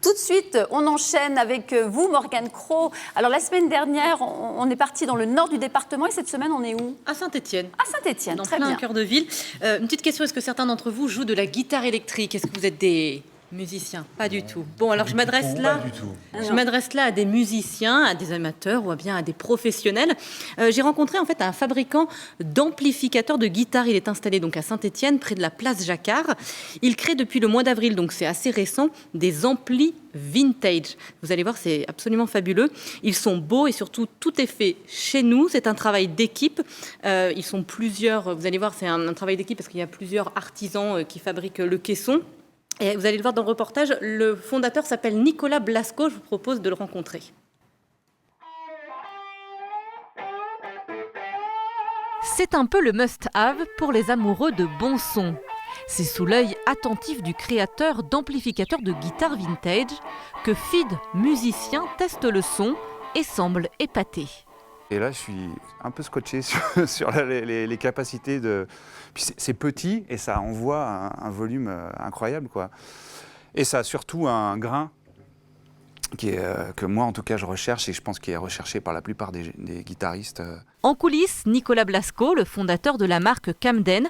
Tout de suite, on enchaîne avec vous, Morgane Cros. Alors, la semaine dernière, on est parti dans le nord du département et cette semaine, on est où? À Saint-Étienne. À Saint-Étienne, très bien. Dans plein cœur de ville. Une petite question, est-ce que certains d'entre vous jouent de la guitare électrique? Est-ce que vous êtes des musiciens? Pas du tout. Bon, alors je m'adresse là à des musiciens, à des amateurs ou bien à des professionnels. J'ai rencontré en fait un fabricant d'amplificateurs de guitare. Il est installé donc à Saint-Étienne, près de la place Jacquard. Il crée depuis le mois d'avril, donc c'est assez récent, des amplis vintage. Vous allez voir, c'est absolument fabuleux. Ils sont beaux et surtout, tout est fait chez nous. C'est un travail d'équipe. Ils sont plusieurs. Vous allez voir, c'est un travail d'équipe parce qu'il y a plusieurs artisans qui fabriquent le caisson. Et vous allez le voir dans le reportage, le fondateur s'appelle Nicolas Blasco. Je vous propose de le rencontrer. C'est un peu le must-have pour les amoureux de bon son. C'est sous l'œil attentif du créateur d'amplificateurs de guitare vintage que Fid, musicien, teste le son et semble épaté. Et là, je suis un peu scotché sur les capacités de... Puis c'est petit et ça envoie un volume incroyable, quoi. Et ça a surtout un grain que moi, en tout cas, je recherche et je pense qu'il est recherché par la plupart des guitaristes. En coulisses, Nicolas Blasco, le fondateur de la marque Camden,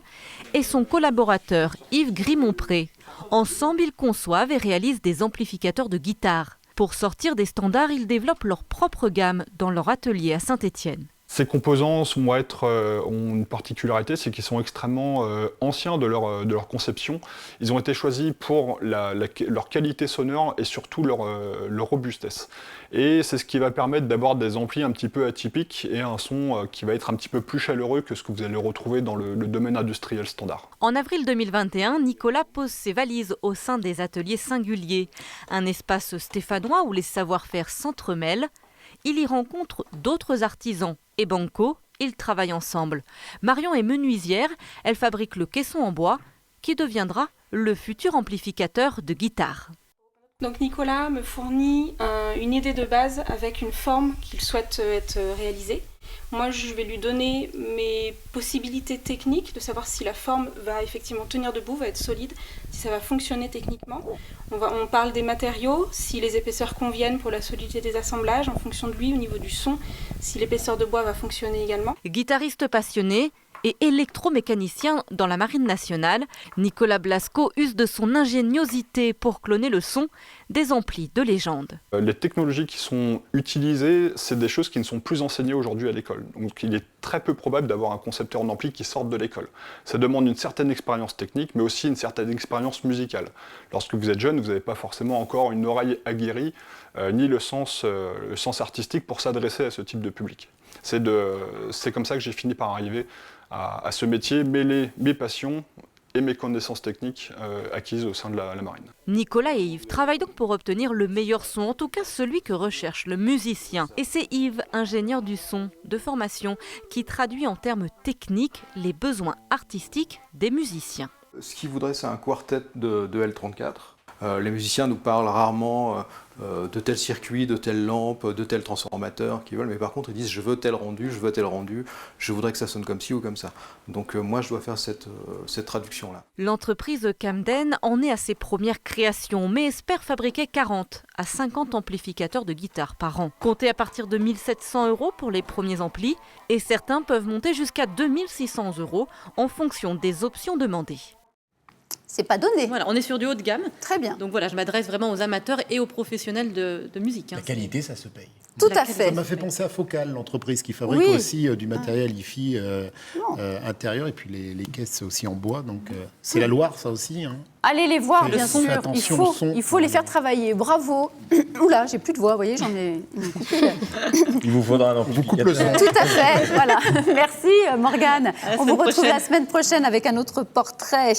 et son collaborateur Yves Grimont-Pré. Ensemble, ils conçoivent et réalisent des amplificateurs de guitare. Pour sortir des standards, ils développent leur propre gamme dans leur atelier à Saint-Étienne. Ces composants ont une particularité, c'est qu'ils sont extrêmement anciens de leur conception. Ils ont été choisis pour leur qualité sonore et surtout leur robustesse. Et c'est ce qui va permettre d'avoir des amplis un petit peu atypiques et un son qui va être un petit peu plus chaleureux que ce que vous allez retrouver dans le domaine industriel standard. En avril 2021, Nicolas pose ses valises au sein des ateliers singuliers, un espace stéphanois où les savoir-faire s'entremêlent. Il y rencontre d'autres artisans et banco, ils travaillent ensemble. Marion est menuisière, elle fabrique le caisson en bois qui deviendra le futur amplificateur de guitare. Donc Nicolas me fournit une idée de base avec une forme qu'il souhaite être réalisée. Moi, je vais lui donner mes possibilités techniques, de savoir si la forme va effectivement tenir debout, va être solide, si ça va fonctionner techniquement. On parle des matériaux, si les épaisseurs conviennent pour la solidité des assemblages, en fonction de lui au niveau du son, si l'épaisseur de bois va fonctionner également. Guitariste passionné et électromécanicien dans la Marine nationale, Nicolas Blasco use de son ingéniosité pour cloner le son des amplis de légende. Les technologies qui sont utilisées, c'est des choses qui ne sont plus enseignées aujourd'hui à l'école. Donc il est très peu probable d'avoir un concepteur d'ampli qui sorte de l'école. Ça demande une certaine expérience technique, mais aussi une certaine expérience musicale. Lorsque vous êtes jeune, vous n'avez pas forcément encore une oreille aguerrie, ni le sens artistique pour s'adresser à ce type de public. C'est comme ça que j'ai fini par arriver à ce métier, mêler mes passions et mes connaissances techniques acquises au sein de la marine. Nicolas et Yves travaillent donc pour obtenir le meilleur son, en tout cas celui que recherche le musicien. Et c'est Yves, ingénieur du son de formation, qui traduit en termes techniques les besoins artistiques des musiciens. Ce qu'ils voudraient, c'est un quartet de L34. Les musiciens nous parlent rarement de tel circuit, de telle lampe, de tel transformateur qu'ils veulent, mais par contre ils disent je veux tel rendu, je voudrais que ça sonne comme ci ou comme ça. Donc moi je dois faire cette traduction-là. L'entreprise Camden en est à ses premières créations, mais espère fabriquer 40 à 50 amplificateurs de guitare par an. Comptez à partir de 1 700 € pour les premiers amplis, et certains peuvent monter jusqu'à 2 600 € en fonction des options demandées. C'est pas donné. Voilà, on est sur du haut de gamme. Très bien. Donc voilà, je m'adresse vraiment aux amateurs et aux professionnels de musique. La qualité, ça se paye. Tout à fait. Ça m'a fait penser à Focal, l'entreprise qui fabrique aussi du matériel hi-fi intérieur et puis les caisses aussi en bois. Donc c'est la Loire, ça aussi. Hein. Allez les voir, bien sûr. Il faut les faire travailler. Bravo. Oula, j'ai plus de voix, vous voyez, j'en ai coupé. Il vous faudra un amplificateur. Tout à fait, voilà. Merci Morgane. On vous retrouve la semaine prochaine avec un autre portrait.